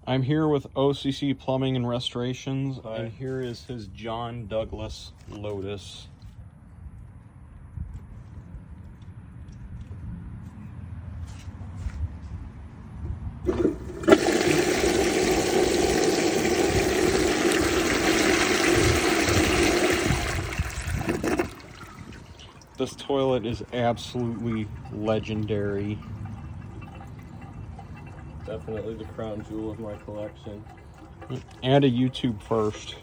I'm here with OCC Plumbing and Restorations, Hi. and here is his John Douglas Lotus. This toilet is absolutely legendary. Definitely the crown jewel of my collection. Add a YouTube first.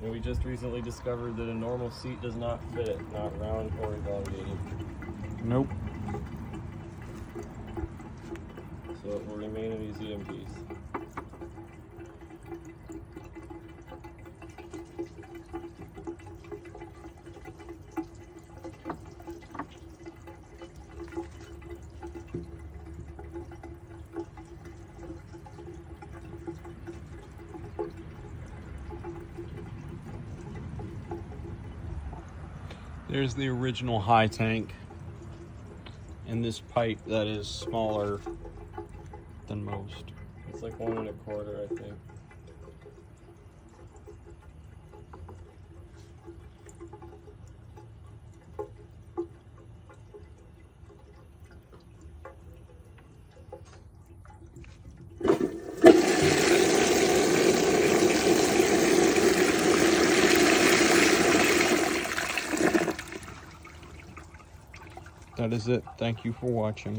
And we just recently discovered that a normal seat does not fit it, not round or elongated. Nope. So it will remain a museum piece. There's the original high tank, and this pipe that is smaller than most. It's like 1 1/4, I think. That is it. Thank you for watching.